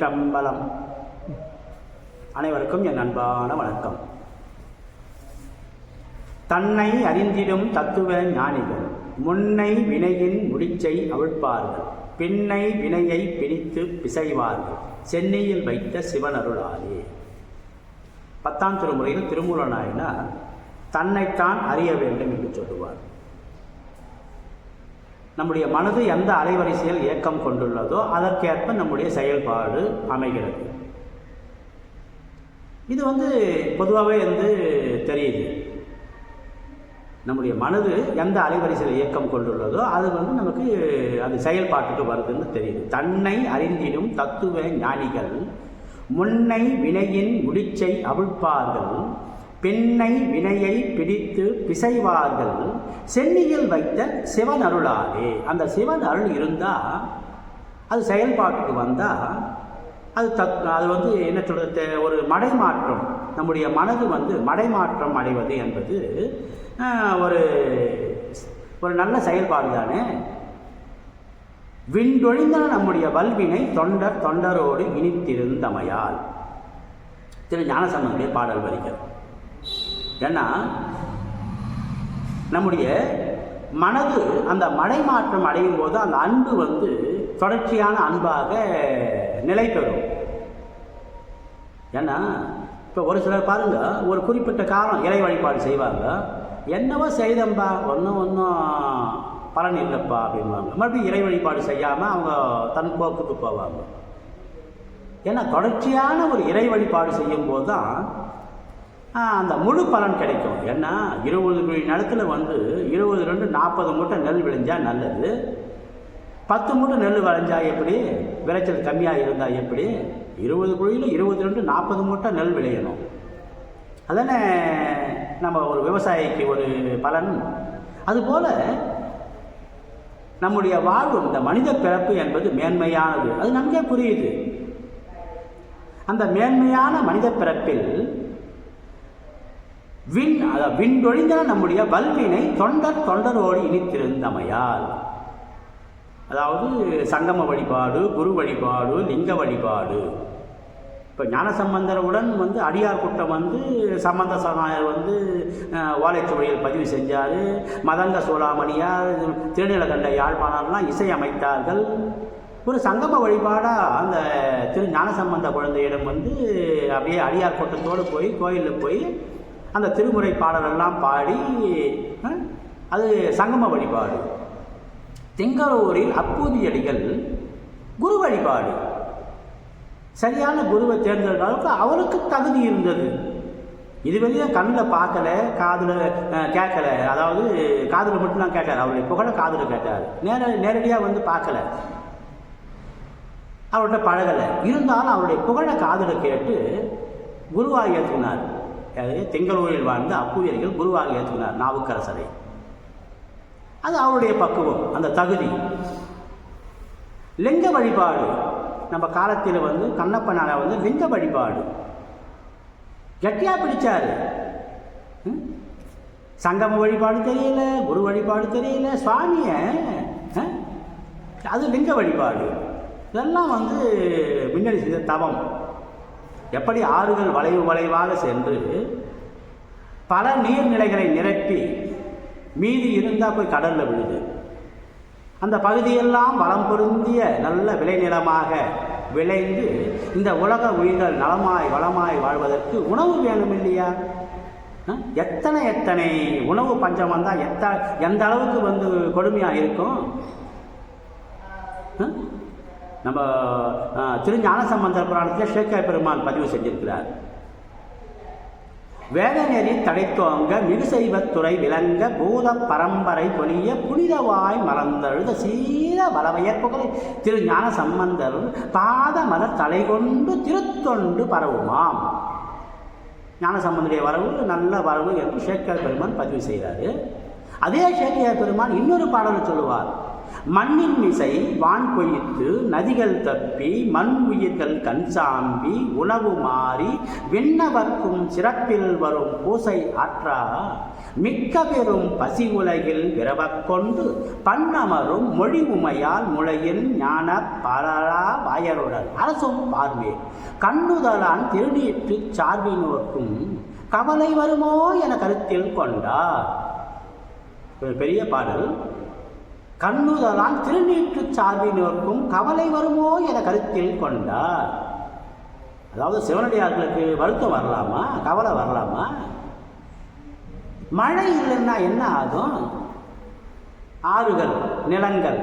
திருச்சிற்றம்பலம். அனைவருக்கும் என் அன்பான வணக்கம். தன்னை அறிந்திடும் தத்துவ ஞானிகள் முன்னை வினையின் முடிச்சை அவிழ்ப்பார்கள், பின்னை வினையை பிடித்து பிசைவார்கள், சென்னையில் வைத்த சிவனருளாலே. 10ஆம் திருமுறையில் திருமூல நாயனார் தன்னைத்தான் அறிய வேண்டும் என்று சொல்லுவார். நம்முடைய மனது எந்த அலைவரிசையில் இயக்கம் கொண்டுள்ளதோ அதற்கேற்ப நம்முடைய செயல்பாடு அமைகிறது. இது பொதுவாகவே தெரியுது. நம்முடைய மனது எந்த அலைவரிசையில் இயக்கம் கொண்டுள்ளதோ அது நமக்கு அது செயல்பாட்டுக்கு வருதுன்னு தெரியுது. தன்னை அறிந்திடும் தத்துவ ஞானிகள் முன்னை வினையின் முடிச்சை அவிழ்ப்பார்கள், பின்னை வினையை பிடித்து பிசைவார்கள், சென்னியில் வைத்த சிவன் அருளாலே. அந்த சிவன் அருள் இருந்தால் அது செயல்பாட்டுக்கு வந்தால் அது என்ன சொல்கிறது, ஒரு மடைமாற்றம். நம்முடைய மனது மடைமாற்றம் அடைவது என்பது ஒரு நல்ல செயல்பாடு தானே. விண்டொழிந்த நம்முடைய வல்வினை தொண்டரோடு இனித்திருந்தமையால். திரு ஞானசம்பந்தருடைய பாடல் வரிகள். ஏன்னா நம்முடைய மனது அந்த மடைமாற்றம் அடையும் போது அந்த அன்பு தொடர்ச்சியான அன்பாக நிலை பெறும். ஏன்னா இப்போ ஒரு சிலர் பாருங்க, ஒரு குறிப்பிட்ட காலம் இறை வழிபாடு செய்வாங்க. என்னவோ செய்தம்பா, ஒன்றும் பலன் இல்லைப்பா அப்படின்வாங்க. மறுபடியும் இறை வழிபாடு செய்யாமல் அவங்க தன் போக்குக்கு போவாங்க. ஏன்னா தொடர்ச்சியான ஒரு இறை வழிபாடு செய்யும் போது தான் அந்த முழு பலன் கிடைக்கும். ஏன்னா 20 குழி நிலத்தில் 20 40 மூட்டை நெல் விளைஞ்சால் நல்லது. 10 மூட்டை நெல் விளைஞ்சா எப்படி, விளைச்சல் கம்மியாக இருந்தால் எப்படி? 20 குழியில் 22 40 மூட்டை நெல் விளையணும். அதானே நம்ம ஒரு விவசாயிக்கு ஒரு பலன். அதுபோல் நம்முடைய வாழ்வு, இந்த மனித பிறப்பு என்பது மேன்மையானது. அது நமக்கே புரியுது. அந்த மேன்மையான மனித பிறப்பில் விண்டொழிந்த நம்முடைய வல்வினை தொண்டரோடு இனித்திருந்தமையால். அதாவது சங்கம வழிபாடு, குரு வழிபாடு, லிங்க வழிபாடு. இப்போ ஞானசம்பந்தருடன் அடியார் கூட்டம் சம்பந்த சகாயர் ஓலைச்சுவடியில் பதிவு செஞ்சார். மதங்க சோழாமணியார், திருநீலகண்ட யாழ்ப்பாணர்லாம் இசை அமைத்தார்கள். ஒரு சங்கம வழிபாடாக அந்த திரு ஞானசம்பந்த குழந்தையிடம் அப்படியே அடியார் கூட்டத்தோடு போய் கோயிலில் போய் அந்த திருமுறை பாடலெல்லாம் பாடி அது சங்கம வழிபாடு. திங்களூரில் அப்பூதியடிகள் குரு வழிபாடு. சரியான குருவை தேர்ந்தெடுக்கிற அளவுக்கு அவருக்கு தகுதி இருந்தது. இதுவரையும் கண்ணில் பார்க்கல, காதில் கேட்கல. அதாவது காதில் மட்டும்தான் கேட்டார். அவருடைய புகழை காதில் கேட்டார். நேரடியாக பார்க்கல, அவர்கிட்ட பழகலை. இருந்தாலும் அவருடைய புகழை காதில் கேட்டு குருவாக ஏற்றுக்கினார். திங்களூரில் வாழ்ந்த அப்பூயர்கள் குருவாக ஏற்றுக்கினார் நாவுக்கரசரை. அது அவருடைய பக்குவம், அந்த தகுதி. லிங்க வழிபாடு நம்ம காலத்தில் கண்ணப்பனால லிங்க வழிபாடு கட்டியாக பிடிச்சார். சங்கம வழிபாடு தெரியல, குரு வழிபாடு தெரியல, சுவாமியை அது லிங்க வழிபாடு. இதெல்லாம் முன்னாடி செய்த தவம். எப்படி ஆறுகள் வளைவாக சென்று பல நீர்நிலைகளை நிரப்பி மீதி இருந்தால் போய் கடலில் விழுது. அந்த பகுதியெல்லாம் வளம் பொருந்திய நல்ல விளைநிலமாக விளைந்து இந்த உலக உயிர்கள் நலமாய் வளமாய் வாழ்வதற்கு உணவு வேணும் இல்லையா? எத்தனை உணவு பஞ்சம் வந்தால் எந்த அளவுக்கு கொடுமையாக இருக்கும். நம்ம திரு ஞானசம்பந்தர் புராணத்தில் சேக்கிழார் பெருமான் பதிவு செஞ்சிருக்கிறார். வேதநெறி தடைத்தோங்க மிகு செய்வத்துறை விளங்க பூத பரம்பரை பொலிய புனிதவாய் மறந்தழுத சீர வளவையற்புகளை திரு ஞான சம்பந்தர் பாத மலர் தலை கொண்டு திருத்தொண்டு பரவுமாம். ஞானசம்பந்தருடைய வரவு நல்ல வரவு என்று சேக்கிழார் பெருமான் பதிவு செய்கிறார். அதே சேக்கிழார் பெருமான் இன்னொரு பாடலை சொல்லுவார். மண்ணின் மிசை வான் பொய்த்து நதிகள் தப்பி மண் உயிர்கள் கண் சாம்பி உணவு மாறி விண்ணவர்க்கும் சிறப்பில் வரும் பூசை ஆற்றா மிக்க பெரும் பசி உலகில் விரவக்கொண்டு பண்ணமரும் மொழி உமையால் முளையில் ஞான பலரா வாயருடன் அரசும் பார்வே கண்ணுதலான் திருநீற்று சார்பினோர்க்கும் கவலை வருமோ என கருத்தில் கொண்டார். பெரிய பாடல். கண்ணுதலான் திருநீற்று சார்பினோர்க்கும் கவலை வருமோ என கருத்தில் கொண்டார். அதாவது சிவனடியார்களுக்கு வருத்தம் வரலாமா, கவலை வரலாமா? மழை இல்லைன்னா என்ன ஆகும்? ஆறுகள் நிலங்கள்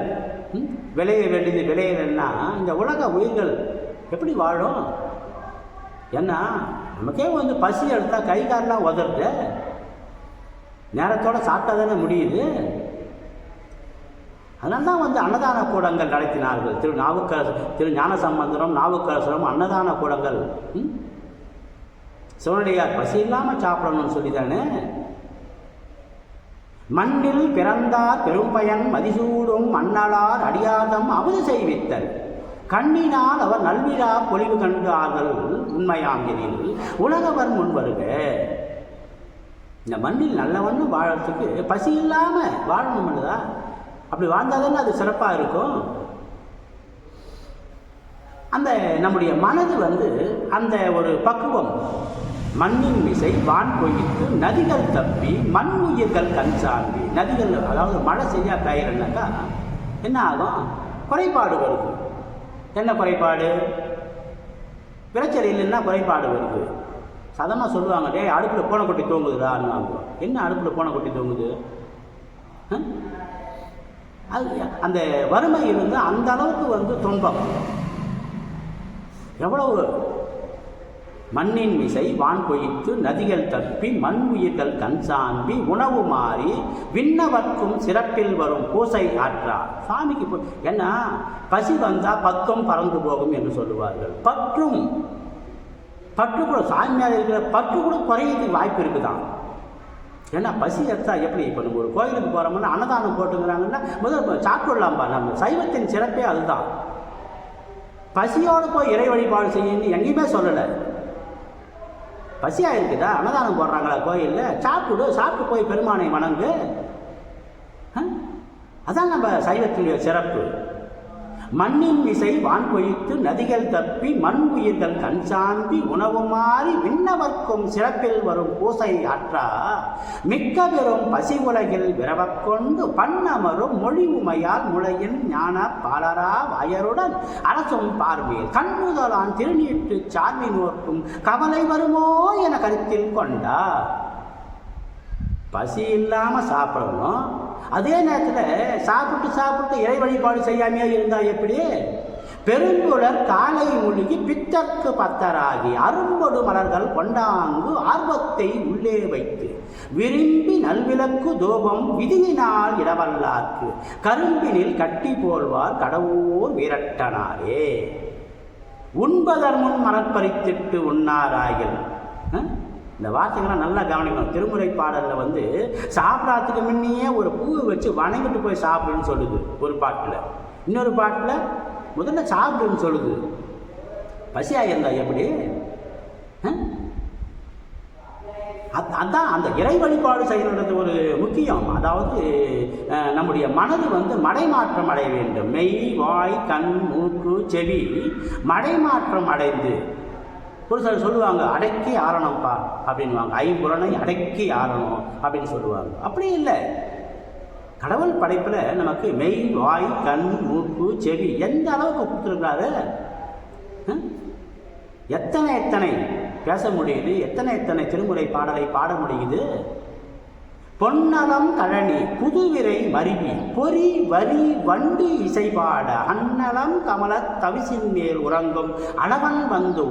விளைய வேண்டியது விளையலைன்னா இந்த உலக உயிர்கள் எப்படி வாழும்? ஏன்னா நமக்கே பசி எடுத்தால் கை காலெலாம் உதறது, நேரத்தோடு சாப்பிட்டா தானே முடியுது. அதனால தான் அன்னதான கூடங்கள் நடத்தினார்கள். திரு ஞானசம்பந்தரும் நாவுக்கரசரும் அன்னதான கூடங்கள். சிவனடியார் பசி இல்லாமல் சாப்பிடணும்னு சொல்லி தானே. மண்ணில் பிறந்தார் பெரும்பயன் மதிசூடும் மன்னலார் அடியாதம் அமுது செய்வித்தல் கண்ணினால் அவர் நல்விழா பொலிவு கண்டார்கள் உண்மையாங்கினில் உலகவர் முன்வருக. இந்த மண்ணில் நல்லவன்னு வாழறதுக்கு பசி இல்லாமல் வாழணும்னுதா. அப்படி வாழ்ந்தாதானே அது சிறப்பாக இருக்கும். அந்த நம்முடைய மனது அந்த ஒரு பக்குவம், மண்ணின் மிசை வான் பொய்த்து நதிகள் தப்பி மண் உயிர்கள் கண் சாம்பி. நதிகள் அதாவது மழை செய்யா பெயர்னாக்கா என்ன ஆகும்? குறைபாடு வருது. என்ன குறைபாடு? விளைச்சல் இல்லைன்னா குறைபாடு வருது. சாதாரணமாக சொல்லுவாங்க, டே அடுப்பில் பூனை கொட்டி தூங்குதுதான்னு. என்ன அடுப்பில் பூனை கொட்டி தூங்குது? அது அந்த வறுமை இருந்து அந்த அளவுக்கு துன்பம். எவ்வளவு மண்ணின் மிசை வான் பொய்த்து நதிகள் தப்பி மண் உயிர்கள் கண் சாம்பி உணவு மாறி விண்ணவர்க்கும் சிறப்பில் வரும் பூசை ஆற்றார். சுவாமிக்கு ஏன்னா பசி வந்தால் பத்தும் பறந்து போகும் என்று சொல்லுவார்கள். பற்று கூட சாமி மேலே இருக்கிற பற்று கூட குறையிறதுக்கு வாய்ப்பு இருக்குதான். ஏன்னா பசி எடுத்தா எப்படி? இப்போ நம்ம ஒரு கோயிலுக்கு போகிறோம்னா அன்னதானம் போட்டுங்கிறாங்கன்னா முதல் சாப்பிடலாம்பா. நம்ம சைவத்தின் சிறப்பே அதுதான். பசியோடு போய் இறை வழிபாடு செய்யணும்னு எங்கேயுமே சொல்லலை. பசியாக இருக்குதா, அன்னதானம் போடுறாங்களா கோயிலில், சாப்பிட்டு போய் பெருமானை வணங்கு. அதான் நம்ம சைவத்தினுடைய சிறப்பு. மண்ணின் மிசை வான் பொய்த்து நதிகள் தப்பி மண் உயிர்கள் கண் சாம்பி உணவு மாறி விண்ணவர்க்கும் சிறப்பில் வரும் பூசை ஆற்றா மிக்க பெரும் பசி உலகில் விரவக்கொண்டு பண்ணமரும் மொழி உமையால் முளையின் ஞான பாலரா வாயருடன் அரசும் பார்வையில் கண்ணுதலான் திருநீற்று சார்பினோர்க்கும் கவலை வருமோ என கருத்தில் கொண்டார். பசி இல்லாமல் சாப்பிடணும், அதே நேரத்தில் சாப்பிட்டு இறை வழிபாடு செய்யாமையே இருந்தால் எப்படி? பெருங்குளர் காலை மூழ்கி பித்தற்கு பத்தராகி அரும்பொடு மலர்கள் கொண்டாங்கு ஆர்வத்தை உள்ளே வைத்து விரும்பி நல்விளக்கு தோபம் விதியினால் இடவல்லார்க்கு கரும்பினில் கட்டி போல்வார் கடவுர் வீரட்டனாரே. உண்பதர் முன் மலர்பறித்திட்டு உண்ணாராயில். இந்த வார்த்தைகள்லாம் நல்லா கவனிக்கணும். திருமுறை பாடலில் சாப்பிட்றதுக்கு முன்னையே ஒரு பூவை வச்சு வணங்கிட்டு போய் சாப்பிடுன்னு சொல்லுது ஒரு பாட்டில். இன்னொரு பாட்டில் முதல்ல சாப்பிடுன்னு சொல்லுது. பசியாக இருந்தா எப்படி? அதான் அந்த இறை வழிபாடு செய்கிறது ஒரு முக்கியம். அதாவது நம்முடைய மனது மடைமாற்றம் அடைய வேண்டும். மெய் வாய் கண் மூக்கு செவி மடைமாற்றம் அடைந்து, ஒரு சிலர் சொல்லுவாங்க அடக்கி ஆறணும்ப்பா அப்படின்வாங்க, ஐம்புலனை அடக்கி ஆறணும் அப்படின்னு சொல்லுவாங்க. அப்படி இல்லை. கடவுள் படைப்பில் நமக்கு மெய் வாய் கண் மூக்கு செவி எந்த அளவுக்கு கொடுத்துருக்காரு, எத்தனை பேச முடியுது, எத்தனை திருமுறை பாடலை பாட முடியுது. பொன்னலம் கழனி புதுவிரை மருவி பொறி வரி வண்டு இசைபாட அன்னலம் கமல தவிசின் மேல் உறங்கும் அளவன்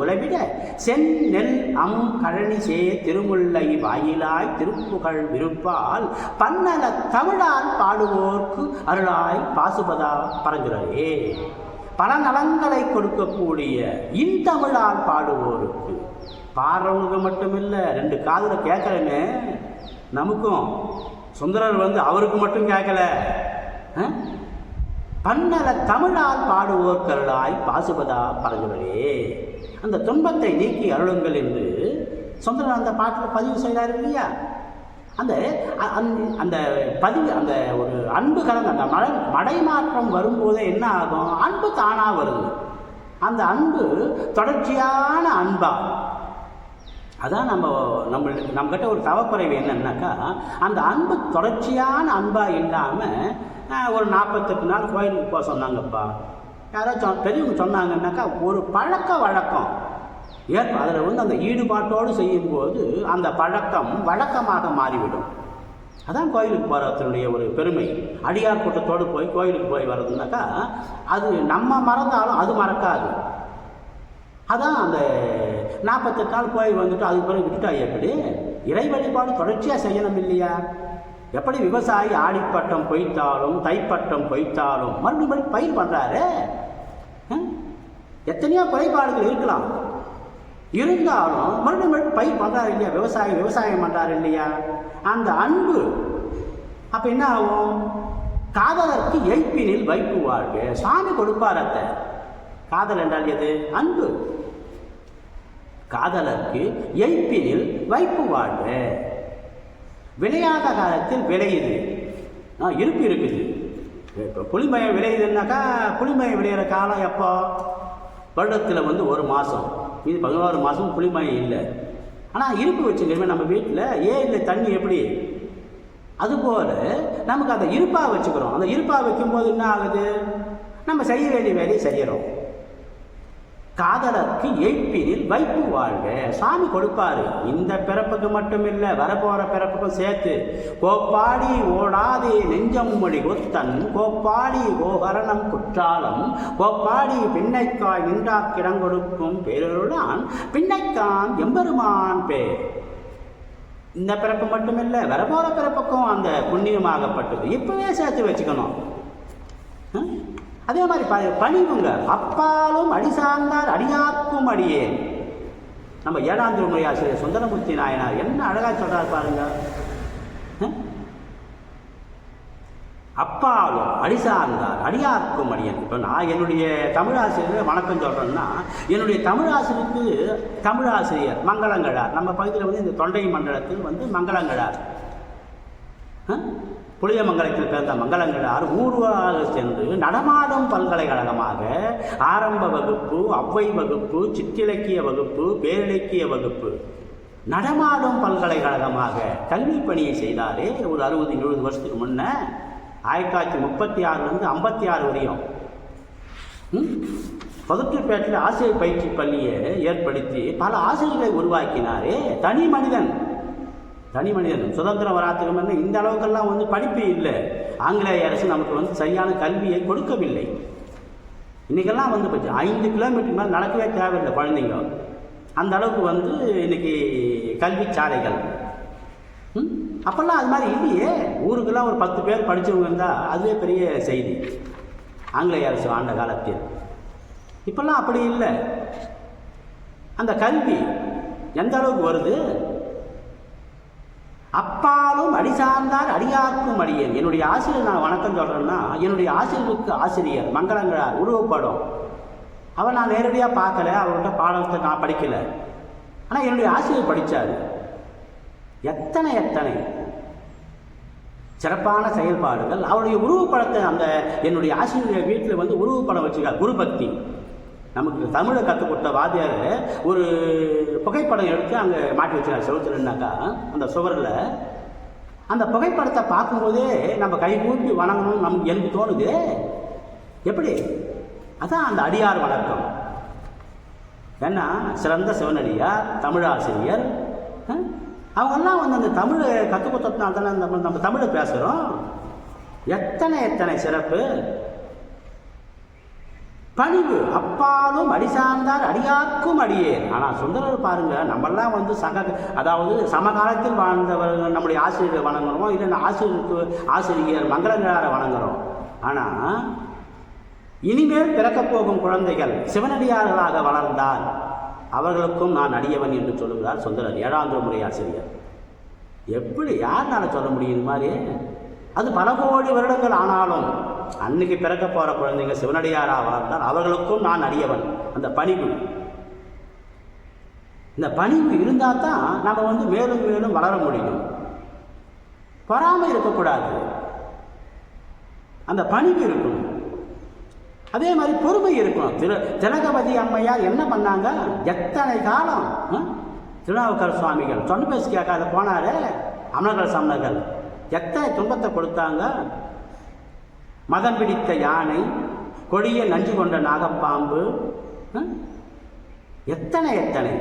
உலவிட செந்நெல் கழனி சே திருமுல்லை வாயிலாய் திருப்புகழ் விருப்பால் பன்னல தமிழால் பாடுவோர்க்கு அருளாய் பாசுபதா பரங்குறே. பல நலங்களை கொடுக்கக்கூடிய இன்தமிழால் பாடுவோருக்கு, பாடுறவங்களுக்கு மட்டுமில்லை, ரெண்டு காதில் கேட்கலன்னு நமக்கும் சுந்தரர் அவருக்கு மட்டும் கேட்கல, பன்னல தமிழால் பாடுவோர் கருளாய் பாசுபதா பரங்குவரே, அந்த துன்பத்தை நீக்கி அருளுங்கள் என்று சுந்தரர் அந்த பாட்டில் பதிவு செய்கிறார் இல்லையா? அந்த அந்த பதிவு, அந்த ஒரு அன்பு கலந்த அந்த மடை மாற்றம் வரும்போதே என்ன ஆகும்? அன்பு தானாக வருது. அந்த அன்பு தொடர்ச்சியான அன்பா. அதான் நம்மக்கிட்ட ஒரு தவக்குறைவு என்னன்னாக்கா, அந்த அன்பு தொடர்ச்சியான அன்பாக இல்லாமல் ஒரு 48 நாள் கோயிலுக்கு போக சொன்னாங்கப்பா, யாராச்சும் பெரியவங்க சொன்னாங்கன்னாக்கா ஒரு பழக்க வழக்கம் அதில் அந்த ஈடுபாட்டோடு செய்யும்போது அந்த பழக்கம் வழக்கமாக மாறிவிடும். அதான் கோயிலுக்கு போகிறதுடைய ஒரு பெருமை. அடியார் கூட்டத்தோடு போய் கோயிலுக்கு போய் வர்றதுனாக்கா அது நம்ம மறந்தாலும் அது மறக்காது. அதான் அந்த 48 நாள் போய் வந்துட்டு அதுக்கு பிறகு விட்டுட்டா எப்படி? இறை வழிபாடு தொடர்ச்சியாக செய்யணும் இல்லையா? எப்படி விவசாயி ஆடிப்பட்டம் பொய்த்தாலும் தைப்பட்டம் பொய்த்தாலும் மறுபடியும் பயிர் பண்ணுறாரு. எத்தனையோ குறைபாடுகள் இருக்கலாம், இருந்தாலும் மறுபடியும் பயிர் பண்ணுறாரு இல்லையா? விவசாயம் பண்ணுறாரு இல்லையா? அந்த அன்பு அப்போ என்ன ஆகும்? காதலருக்கு எய்ப்பினில் வைப்பு வாழ்க. சுவாமி கொடுப்பாரத்த. காதல் என்றால் எது? அன்பு. காதலருக்கு எய்ப்பினில் வைப்பு வாழ்க. விளையாத காலத்தில் விளையுது, இருப்பு இருக்குது. இப்போ புளிமயம் விளையுதுன்னாக்கா புளிமயம் விளையிற காலம் எப்போ? வருடத்தில் ஒரு மாதம், இது 11 மாதம் புளிமயம் இல்லை. ஆனால் இருப்பு வச்சுக்கிறோமே நம்ம வீட்டில். இல்லை தண்ணி எப்படி? அதுபோல் நமக்கு அந்த இருப்பாக வச்சுக்கிறோம். அந்த இருப்பாக வைக்கும்போது என்ன ஆகுது? நம்ம செய்ய வேண்டிய வேலையை செய்கிறோம். காதலருக்கு எய்ப்பினில் வைப்பு வாழ்க. சாமி கொடுப்பாரு. இந்த பிறப்புக்கு மட்டும் இல்லை, வரப்போகிற பிறப்புக்கும் சேர்த்து. கோப்பாடி ஓடாதே நெஞ்சம் மொழி கொத்தன், கோப்பாடி கோகரணம் குற்றாலம், கோப்பாடி பின்னைக்காய் நின்றாக் கிடங்கொடுக்கும் பேரருளான் பின்னைக்கான் எம்பெருமான் பேர். இந்த பிறப்பு மட்டும் இல்லை, வரப்போகிற பிறப்புக்கும் அந்த புண்ணியமாகப்பட்டது இப்பவே சேர்த்து வச்சுக்கணும். அதே மாதிரி பணிவுங்க. அப்பாலும் அடி சார்ந்தார் அடியார்க்கும் அடியேன். நம்ம 7ஆம் திருமுறை ஆசிரியர் சுந்தரமூர்த்தி நாயனார் என்ன அழகாக சொல்றார் பாருங்க. அப்பாலும் அடி சார்ந்தார் அடியார்க்கும் அடியேன். இப்போ நான் என்னுடைய தமிழாசிரியரை வணக்கம் சொல்கிறேன்னா, என்னுடைய தமிழாசிரியர் மங்களங்கழார். நம்ம பகுதியில் இந்த தொண்டை மண்டலத்தில் மங்களங்கழார், புளியமங்கலத்தில் பிறந்த மங்களங்கழார் ஊர்வலாக சென்று நடமாடும் பல்கலைக்கழகமாக ஆரம்ப வகுப்பு, அவ்வை வகுப்பு, சிற்றிலக்கிய வகுப்பு, பேரிலக்கிய வகுப்பு, நடமாடும் பல்கலைக்கழகமாக கல்வி பணியை செய்தாரே. ஒரு 60-70 வருஷத்துக்கு முன்ன 1936 56 வரையும் பதுற்றுப்பேட்டில் ஆசிரியர் பயிற்சி பள்ளியை ஏற்படுத்தி பல ஆசிரியர்களை உருவாக்கினாரே. தனி மனிதன். சுதந்திரம் வராதுக்கு முன்ன இந்த அளவுக்கெல்லாம் படிப்பு இல்லை. ஆங்கிலேய அரசு நமக்கு சரியான கல்வியை கொடுக்கவில்லை. இன்றைக்கெல்லாம் 5 கிலோமீட்டர் மேலே நடக்கவே தேவையில்லை குழந்தைங்க. அந்த அளவுக்கு இன்னைக்கு கல்வி சாலைகள். அப்போல்லாம் அது மாதிரி இல்லையே. ஊருக்கெல்லாம் ஒரு 10 பேர் படித்தவங்க இருந்தால் அதுவே பெரிய செய்தி. ஆங்கிலேய அரசு ஆண்ட காலத்தில். இப்போல்லாம் அப்படி இல்லை. அந்த கல்வி எந்த அளவுக்கு வருது? அப்பாலும் அடி சார்ந்தார் அடியார்க்கும் அடியேன். என்னுடைய ஆசிரியர் நான் வணக்கம் சொல்கிறேன்னா, என்னுடைய ஆசிரியருக்கு ஆசிரியர் மங்களங்கழார் உருவப்படும். அவன் நான் நேரடியாக பார்க்கல, அவர்கிட்ட பாடத்தை நான் படிக்கலை. ஆனால் என்னுடைய ஆசிரியர் படித்தார். எத்தனை சிறப்பான செயல்பாடுகள். அவருடைய உருவப்படத்தை அந்த என்னுடைய ஆசிரியர் வீட்டில் உருவப்படம் வச்சுருக்கார். குருபக்தி. நமக்கு தமிழை கற்றுக் கொடுத்த வாத்தியார் ஒரு புகைப்படம் எடுத்து அங்கே மாட்டி வச்சுருக்கார் செவுத்துலன்னாக்கா. அந்த சுவரில் அந்த புகைப்படத்தை பார்க்கும்போதே நம்ம கைகூப்பி வணங்கணும்னு எனக்கு தோணுது. எப்படி? அதான் அந்த அடியார் வணக்கம். ஏன்னா சிறந்த சிவனடியார், தமிழாசிரியர், அவங்கெல்லாம் அந்த தமிழை கற்றுக் கொடுத்ததுனால தானே நம்ம தமிழை பேசுகிறோம். எத்தனை சிறப்பு. பணிவு. அப்பாலும் அடி சார்ந்தார் அடியார்க்கும் அடியேன். ஆனால் சுந்தரர் பாருங்க, நம்மெல்லாம் அதாவது சமகாலத்தில் வாழ்ந்தவர்கள் நம்முடைய ஆசிரியரை வணங்குறோம், இல்லை ஆசிரியர் மங்களங்கழாரை வணங்குறோம். ஆனால் இனிமேல் பிறக்கப் போகும் குழந்தைகள் சிவனடியார்களாக வளர்ந்தால் அவர்களுக்கும் நான் அடியவன் என்று சொல்லுகிறார் சுந்தரர் 7ஆம் திருமுறை ஆசிரியர். எப்படி யாருனால சொல்ல முடியும் இது மாதிரி? அது பல கோடி வருடங்கள் ஆனாலும் அன்னைக்கு பிறக்க போகிற குழந்தைங்க சிவனடியாராக வளர்ந்தால் அவர்களுக்கும் நான் அடியவன். அந்த பணிவு, இந்த பணிவு இருந்தால் தான் நம்ம வந்து மேலும் மேலும் வளர முடியும். பொறாமை இருக்கக்கூடாது, அந்த பணிவு இருக்கணும். அதே மாதிரி பொறுமை இருக்கணும். திலகவதி அம்மையார் என்ன பண்ணாங்க? எத்தனை காலம் திருநாவுக்கரசர் சுவாமிகள் சொன்ன பேசி கேட்காத போனாரு. அமரர்கள் சமணர்கள் எத்தனை துன்பத்தை கொடுத்தாங்க. மதம் பிடித்த யானை, கொடிய நஞ்சு கொண்ட நாகப்பாம்பு, எத்தனை எத்தனை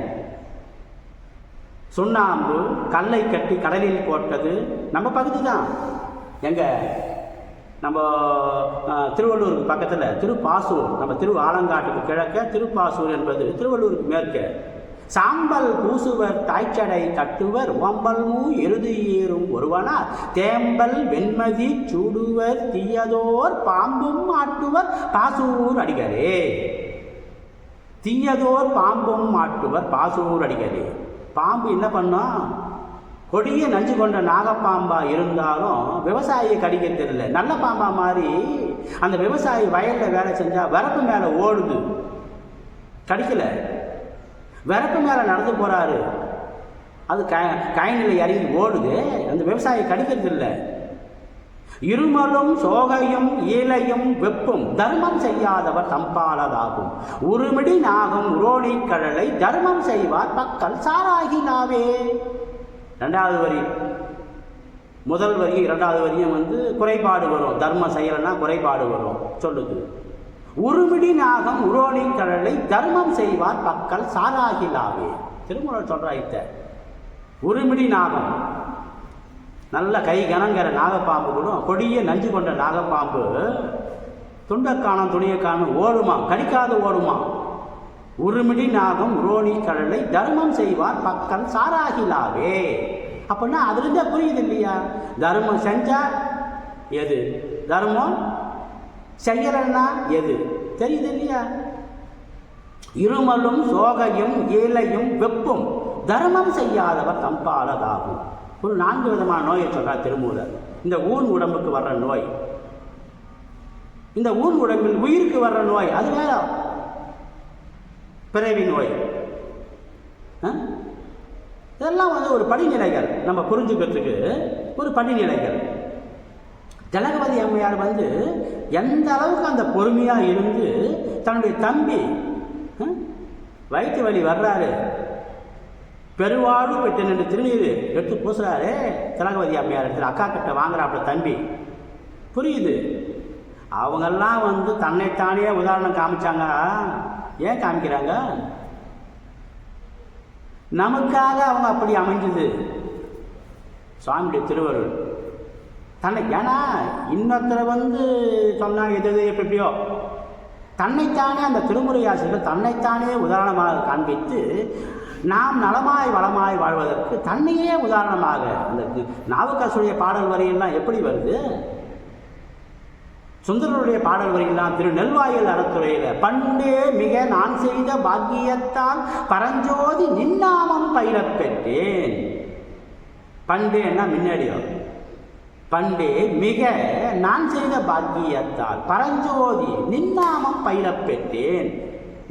சுண்ணாம்பு கல்லை கட்டி கடலில் போட்டது நம்ம பகுதி தான். எங்க நம்ம திருவள்ளூருக்கு பக்கத்தில் திருப்பாசூர், நம்ம திரு ஆலங்காட்டுக்கு கிழக்க திருப்பாசூர் என்பது திருவள்ளூருக்கு மேற்க. சாம்பல் பூசுவர் தாய்ச்சடை கட்டுவர் ஓம்பல்மூ எருது ஏறும் ஒருவனார் தேம்பல் வெண்மதி சூடுவர் தீயதோர் பாம்பும் ஆட்டுவர் பாசூர் அடிகளே. தீயதோர் பாம்பும் ஆட்டுவர் பாசூர் அடிகளே. பாம்பு என்ன பண்ணோம்? கொடிய நஞ்சு கொண்ட நாகப்பாம்பா இருந்தாலும் விவசாயியை கடிக்க தெரியல. நல்ல பாம்பா மாதிரி அந்த விவசாயி வயலில் வேலை செஞ்சால் வரப்பு மேலே ஓடுது, கடிக்கல. வரப்பு மேலே நடந்து போகிறாரு, அது கயனில் இறங்கி ஓடுது, அந்த விவசாயி கடிக்கிறது இல்லை. இருமலும் சோகையும் ஈலையும் வெப்பும் தர்மம் செய்யாதவர் தம்பாலதாகும். உருமிடி நாகம் உரோணி கடலை தர்மம் செய்வார் பக்கல் சாராகினாவே. ரெண்டாவது வரி, முதல் வரி இரண்டாவது வரியும் வந்து குறைபாடு வரும். தர்மம் செய்யலைன்னா குறைபாடு வரும் சொல்லுது. உருமிடி நாகம் உரோணி கடலை தர்மம் செய்வார் பக்கல் சாராகிலாவே. திருமூலர் சொல்றாய்த்த உருமிடி நாகம், நல்ல கை கனங்கிற நாகப்பாம்பு கூட, கொடிய நஞ்சு கொண்ட நாகப்பாம்பு துண்டக்கானம் துணியக்கானம் ஓடுமா, கடிக்காது ஓடுமா. உருமிடி நாகம் உரோணி கடலை தர்மம் செய்வார் பக்கல் சாராகிலாவே. அப்படின்னா அதுலேருந்தே புரியுது இல்லையா? தர்மம் செஞ்சா எது, தர்மம் செய்யலன்னா எது தெரியுது இல்லையா? இருமலும் சோகையும் ஏழையும் வெப்பும் தர்மம் செய்யாதவர் தம்பாலதாகும். ஒரு 4 விதமான நோயை சொல்றார் திருமூலர். இந்த ஊன் உடம்புக்கு வர்ற நோய், இந்த ஊன் உடம்பில் உயிருக்கு வர்ற நோய், அது வேற பிறவி நோய். இதெல்லாம் வந்து ஒரு படிநிலைகள், நம்ம புரிஞ்சுக்கிறதுக்கு ஒரு படிநிலைகள். திலகவதி அம்மையார் வந்து எந்த அளவுக்கு அந்த பொறுமையாக இருந்து தன்னுடைய தம்பி வயிற்று வலி வர்றாரு, பெருவாழ்வு பெற்று நின்று திருநீர் எடுத்து பூசுறாரு. திலகவதி அம்மையார் இடத்துல அக்கா கிட்ட வாங்குறாப்புல தம்பி. புரியுது, அவங்கெல்லாம் வந்து தன்னைத்தானே உதாரணம் காமிச்சாங்க. ஏன் காமிக்கிறாங்க? நமக்காக அவங்க அப்படி அமைஞ்சது சுவாமியுடைய திருவருள். தன்னை, ஏன்னா இன்னொருத்தரை வந்து சொன்னால் எது எப்படியோ, தன்னைத்தானே அந்த திருமுறை ஆசிரியர்கள் தன்னைத்தானே உதாரணமாக காண்பித்து நாம் நலமாய் வளமாய் வாழ்வதற்கு தன்னையே உதாரணமாக. அந்த நாவுக்கரசுடைய பாடல் வரியெல்லாம் எப்படி வருது? சுந்தரருடைய பாடல் வரியெல்லாம் திரு நெல்வாயில் அறத்துறையில் பண்டே மிக நான் செய்த பாக்கியத்தால் பரஞ்சோதி நின்னாமம் பயிரப் பெற்றேன். பண்டேன்னா முன்னாடியோ, பண்டே மிக நான் செய்த பாக்கியத்தால் பரஞ்சோதி நின்னாமம் பயிரப் பெற்றேன்.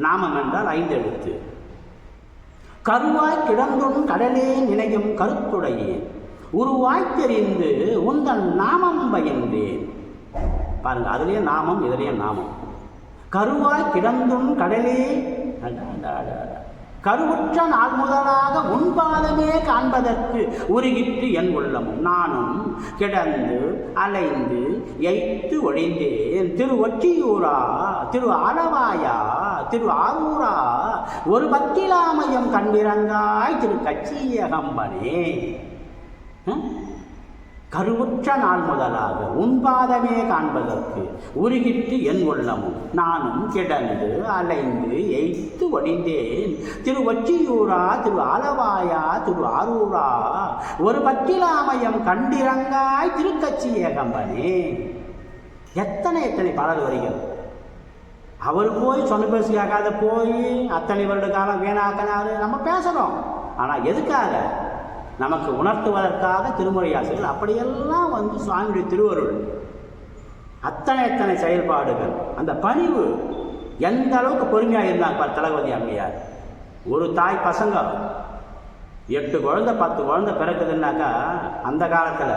நாமம் என்றால் 5 எழுத்து. கருவாய் கிடந்தும் கடலே நினையும் கருத்துடையேன் உருவாய் தெரிந்து உந்தன் நாமம் பயின்றேன். பாருங்க, அதுலேயே நாமம், இதுலேயே நாமம். கருவாய் கிடந்தும் கடலே, கருவுற்ற நாள் முதலாக உன்பாதமே காண்பதற்கு உருகிட்டு என் உள்ளமும் நானும் கிடந்து அலைந்து எய்த்து ஒழிந்தேன். திருவொற்றியூரா, திரு ஆலவாயா, திரு ஆரூரா, ஒரு பத்திலாமயம் கண்டிரங்காய் திரு கச்சியகம்பனே. கருவுற்ற நாள் முதலாக உன்பாதமே காண்பதற்கு உருகிட்டு என் உள்ளமும் நானும் கிடந்து அலைந்து எய்த்து ஒழிந்தேன். திரு ஒற்றியூரா, திரு ஆலவாயா, திரு ஆரூரா, ஒரு பட்டிலாமயம் கண்டிரங்காய் திருக்கச்சி ஏகம்பனே. எத்தனை எத்தனை பாடல் வரிகள். அவர் போய் சொன்ன பேசி கேட்காத போய் அத்தனை வருட காலம் வீணாக்கினாரு. நம்ம பேசுகிறோம், ஆனால் எதுக்காக? நமக்கு உணர்த்துவதற்காக திருமுறை ஆசிரியர்கள் அப்படியெல்லாம் வந்து சுவாமியுடைய திருவருள். அத்தனை செயல்பாடுகள், அந்த பணிவு, எந்த அளவுக்கு பொறுமையாக இருந்தாங்க பார் திலகவதி அம்மையார். ஒரு தாய் பசங்க 8 குழந்தை 10 குழந்தை பிறக்குதுன்னாக்கா அந்த காலத்தில்,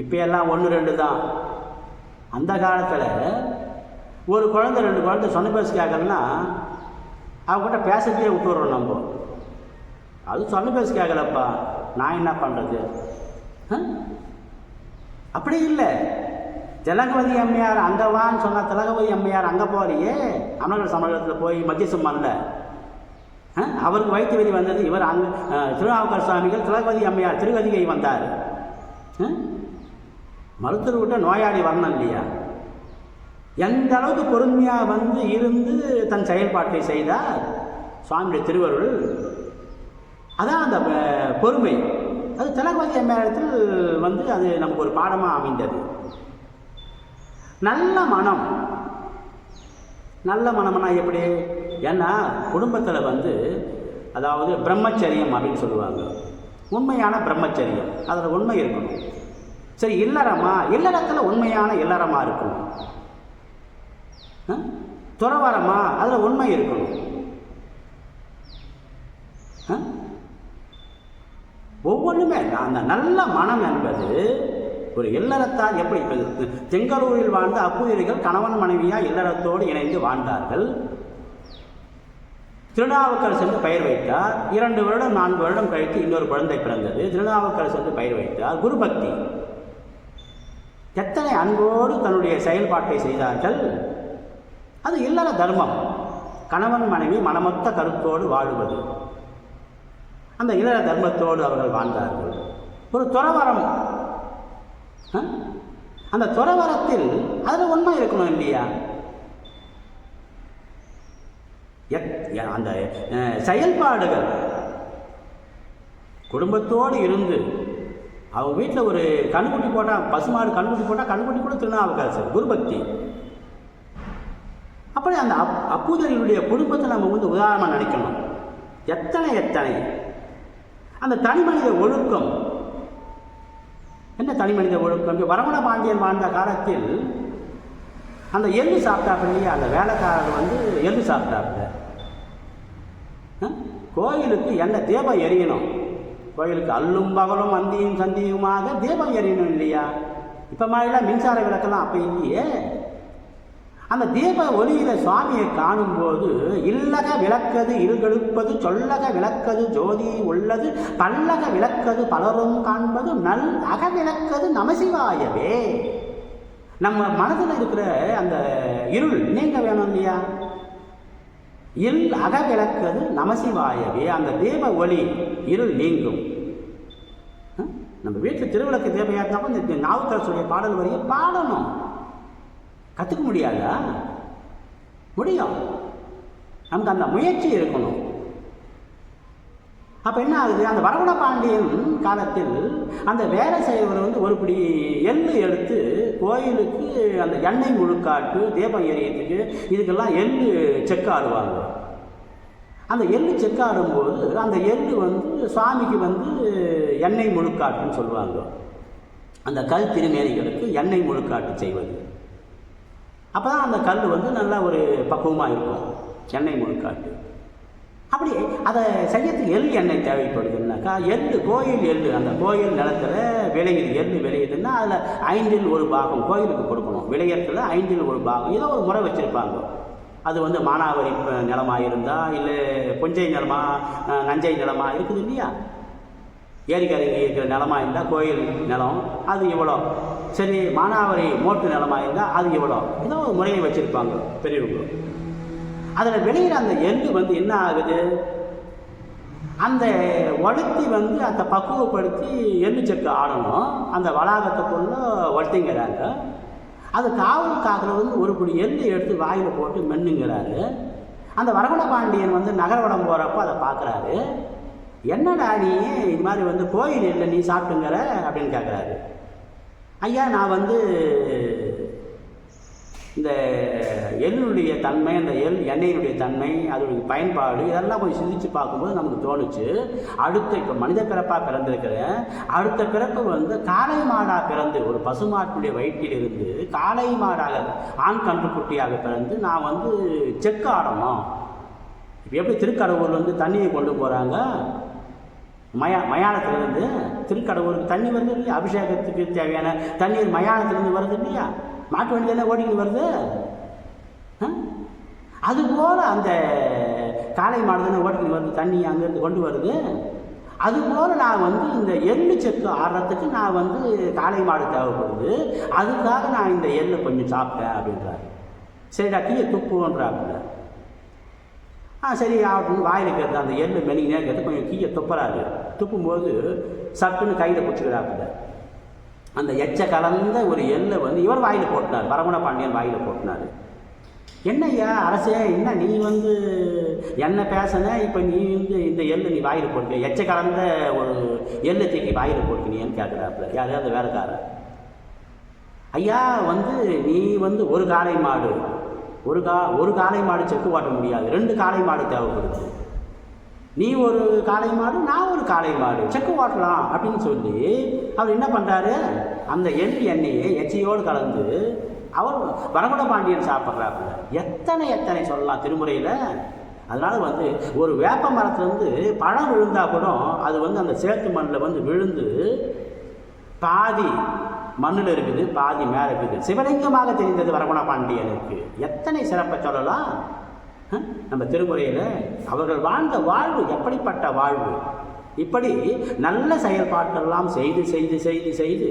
இப்போ எல்லாம் 1 2 தான். அந்த காலத்தில் ஒரு குழந்தை 2 குழந்தை சொன்ன பேச கேட்கலன்னா அவங்ககிட்ட பேசத்தையே விட்டுடுறோம் நம்ம. அது சொன்ன பேச கேட்கலப்பா, நான் என்ன பண்ணுறது? அப்படி இல்லை. திலகவதி அம்மையார் அங்கே வான்னு சொன்னால் திலகவதி அம்மையார் அங்கே போகலையே. அமரர்கள் சமூகத்தில் போய் மத்தியசம் பண்ணல. அவருக்கு வயிற்று வலி வந்தது. இவர் அங்கே திருநாவுக்கர் சுவாமிகள் திலகவதி அம்மையார் திருவதிகை வந்தார். மருத்துவர் விட்ட நோயாளி வரணும் இல்லையா? எந்த அளவுக்கு பொறுமையாக வந்து இருந்து தன் செயல்பாட்டை செய்தார் சுவாமியுடைய திருவருள். அதான் அந்த பொறுமை. அது திலகவதி அம்மையாரத்தில் வந்து அது நமக்கு ஒரு பாடமாக அமைந்தது. நல்ல மனம். நல்ல மனம்னா எப்படி? ஏன்னா குடும்பத்தில் வந்து அதாவது பிரம்மச்சரியம் அப்படின்னு சொல்லுவாங்க. உண்மையான பிரம்மச்சரியம், அதில் உண்மை இருக்கணும். சரி, இல்லறமா, இல்லறத்தில் உண்மையான இல்லறமாக இருக்கணும். துறவரமா, அதில் உண்மை இருக்கணும். ஒவ்வொன்றுமே அந்த நல்ல மனம் என்பது ஒரு இல்லறத்தால் எப்படி தெங்கலூரில் வாழ்ந்த அப்புயிரிகள் கணவன் மனைவியாக இல்லறத்தோடு இணைந்து வாழ்ந்தார்கள். திருநாவுக்கரசு சென்று பெயர் வைத்தார். 2 வருடம் 4 வருடம் கழித்து இன்னொரு குழந்தை பிறந்தது. திருநாவுக்கரசு சென்று பெயர் வைத்தார். குருபக்தி. எத்தனை அன்போடு தன்னுடைய செயல்பாட்டை செய்தார்கள். அது இல்லற தர்மம். கணவன் மனைவி மனமொத்த கருத்தோடு வாழுவது, அந்த இல்லற தர்மத்தோடு அவர்கள் வாழ்ந்தார்கள். ஒரு துறவரம். அந்த துறவரத்தில் அதில் உண்மை இருக்கணும் இல்லையா? அந்த செயல்பாடுகள் குடும்பத்தோடு இருந்து அவங்க வீட்டில் ஒரு கண்ணுக்குட்டி போட்டால், பசுமாடு கண்ணுக்குட்டி போட்டால் கண்ணுக்குட்டி கூட திருநாவுக்கரசர் குருபக்தி. அப்படி அந்த அப்புதரியுடைய குடும்பத்தை நம்ம வந்து உதாரணமாக நினைக்கணும். எத்தனை அந்த தனி மனித ஒழுக்கம். என்ன தனி மனித ஒழுக்கம்? வரகுண பாண்டியன் வாழ்ந்த காலத்தில் அந்த எள்ளு சாப்பிட்டாப்ப இல்லையா, அந்த வேலைக்காரர் வந்து எள்ளு சாப்பிட்டாப்புல. கோயிலுக்கு என்ன தீபம் எரியணும், கோயிலுக்கு அல்லும் பகலும் அந்தியும் சந்தியுமாக தீபம் எரியணும் இல்லையா? இப்போ மாதிரிலாம் மின்சார விளக்கெல்லாம் அப்போ இல்லையே. அந்த தீப ஒளியில் சுவாமியை காணும்போது இல்லக விளக்கது இருகெடுப்பது சொல்லக விளக்கது ஜோதி உள்ளது பல்லக விளக்கது பலரும் காண்பது நல் அக விளக்கது நமசிவாயவே. நம்ம மனதில் இருக்கிற அந்த இருள் நீங்க வேணும் இல்லையா? அக விளக்கது நமசிவாயவே. அந்த தீப ஒளி இருள் நீங்கும். நம்ம வீட்டில் திருவிளக்கு தேவையாஇருந்தாலும் இந்த நாவுக்கரசுடைய பாடல் வரியை பாடணும். கற்றுக்க முடியாதா? முடியும். நமக்கு அந்த முயற்சி இருக்கணும். அப்போ என்ன ஆகுது? அந்த வரகுண பாண்டியன் காலத்தில் அந்த வேலை செய்வர் வந்து ஒரு பிடி எள்ளு எடுத்து கோயிலுக்கு அந்த எண்ணெய் முழுக்காட்டு தீபம் எரியத்துக்கு இதுக்கெல்லாம் எள்ளு செக்காடுவாங்க. அந்த எள்ளு செக்காடும்போது அந்த எள்ளு வந்து சுவாமிக்கு வந்து எண்ணெய் முழுக்காட்டுன்னு சொல்லுவாங்க. அந்த கல் திருமேனிகளுக்கு எண்ணெய் முழுக்காட்டு செய்வது. அப்போ தான் அந்த கல் வந்து நல்லா ஒரு பக்குவமாக இருக்கும், எண்ணெய் முழுக்காட்டு. அப்படி அதை செய்யறதுக்கு எள் எண்ணெய் தேவைப்படுதுன்னாக்கா கோயில் எள்ளு அந்த கோயில் நிலத்தில் விளையுது. எள்ளு விளையுதுன்னா அதில் 5ல் 1 பாகம் கோயிலுக்கு கொடுக்கணும். விளையத்தில் 5ல் 1 பாகம் ஏதோ ஒரு முறை வச்சுருப்பாங்க. அது வந்து மானாவரி நிலமாக இருந்தால், இல்லை புஞ்சை நிலமாக நஞ்சை நிலமாக இருக்குது இல்லையா? ஏரிக்கரைங்க இருக்கிற நிலமாக இருந்தால் கோயில் நிலம் அது இவ்வளோ. சரி, மானாவரி மோட்டு நிலமாக இருந்தால் அது இவ்வளோ. ஏதோ ஒரு முறையை வச்சுருப்பாங்க பெரியவங்க. அதில் வெளியிட அந்த எள்ளு வந்து என்ன ஆகுது? அந்த வழுத்தி வந்து அந்த பக்குவப்படுத்தி எள்ளு செக்கு ஆடணும். அந்த வளாகத்துக்குள்ளே வளர்த்திங்கிறாங்க. அது காவலுக்காக வந்து ஒரு பிடி எள்ளு எடுத்து வாயில் போட்டு மென்னுங்கிறாரு. அந்த வரகுண பாண்டியன் வந்து நகரவடம் போகிறப்ப அதை பார்க்குறாரு. என்னடா நீ இது மாதிரி வந்து கோயில் இல்லை நீ சாப்பிட்டுங்கிற அப்படின்னு கேட்குறாரு. ஐயா, நான் வந்து இந்த எள்ளுடைய தன்மை, அந்த எண்ணெயினுடைய தன்மை, அதோடைய பயன்பாடு இதெல்லாம் கொஞ்சம் சிந்திச்சு பார்க்கும்போது நமக்கு தோணுச்சு, இப்போ மனித பிறப்பாக பிறந்திருக்கிறேன், அடுத்த பிறப்பு காளை மாடாக பிறந்து, ஒரு பசுமாட்டுடைய வயிற்றில் இருந்து காளை மாடாக ஆண் கன்றுக்குட்டியாக பிறந்து நான் செக்கு ஆடணும். இப்போ எப்படி திருக்கடவுர் தண்ணியை கொண்டு போகிறாங்க, மயானத்திலிருந்து திருக்கடவுருக்கு தண்ணி வருது இல்லையா, அபிஷேகத்துக்கு தேவையான தண்ணீர் மயானத்திலிருந்து வருது இல்லையா, மாட்டு வண்டி தானே ஓடிக்கிட்டு வருது. அதுபோல் அந்த காளை மாடு தானே ஓடிக்கிட்டு வருது, தண்ணி அங்கேருந்து கொண்டு வருது. அதுபோல் நான் இந்த எள்ளு செக்கு ஆடுறதுக்கு நான் காளை மாடு தேவைப்படுது, அதுக்காக நான் இந்த எள்ளை கொஞ்சம் சாப்பிட்டேன் அப்படின்றாரு. சரிடா கீழே துப்புன்றாப்புல. சரி அப்படின்னு வாயில் கேட்டு அந்த எள்ளு மெனிங்கனே கேட்டு கொஞ்சம் கீழே துப்புறாரு. துப்பும்போது சட்டுன்னு கையில் பிடிச்சிக்கிறாப்புல. அந்த எச்ச கலந்த ஒரு எள்ளை இவர் வாயில் போட்டினார், வரகுண பாண்டியன் வாயில் போட்டினார். என்னய்யா அரசே, என்ன நீ என்ன பேசின, இப்போ நீ இந்த எள்ளு நீ வாயில் போட்டு எச்ச கலந்த ஒரு எள்ளை தூக்கி வாயில் போட்டுக்கினேன்னு கேட்குறாப்புல. யாரையாவது வேலைக்காரன். ஐயா நீ ஒரு காளை மாடு, ஒரு காளை மாடு செக்கு ஓட்ட முடியாது, 2 காளை மாடு தேவைப்படுது. நீ ஒரு காளை மாடு, நான் ஒரு காளை மாடு, செக்கு ஓட்டலாம் அப்படின்னு சொல்லி அவர் என்ன பண்ணுறாரு, அந்த எண்ணெயை எச்சையோடு கலந்து அவர் வரகுண பாண்டியன் சாப்பிட்றாப்புல. எத்தனை சொல்லலாம் திருமுறையில். அதனால் ஒரு வேப்ப மரத்துலேருந்து பழம் விழுந்தால் கூட அது அந்த சேத்து மண்ணில் விழுந்து பாதி மண்ணில் இருக்குது, பாதி மேலே இருக்குது. சிவலிங்கமாக தெரிந்தது வரகுண பாண்டியனுக்கு. எத்தனை சிறப்பை சொல்லலாம் நம்ம திருமுறையில். அவர்கள் வாழ்ந்த வாழ்வு எப்படிப்பட்ட வாழ்வு. இப்படி நல்ல செயல்பாட்டெல்லாம் செய்து செய்து செய்து செய்து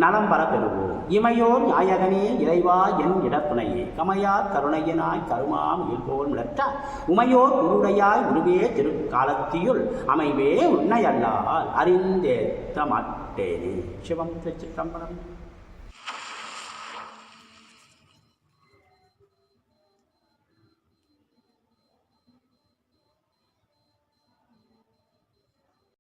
நலம் பெற பெறுவோம். இமையோர் நாயகனே இறைவா என் இடத்துணையே, கமையார் கருணையனாய் கருமாம் இருப்போல் மிளற்றா உமையோர் உருடையாய் உருவே திருக்காலத்தியுள் அமைவே உன்னை அல்லால் அறிந்தேத்த மாட்டேனே. சிவம் திருச்சிற்றம்பலம்.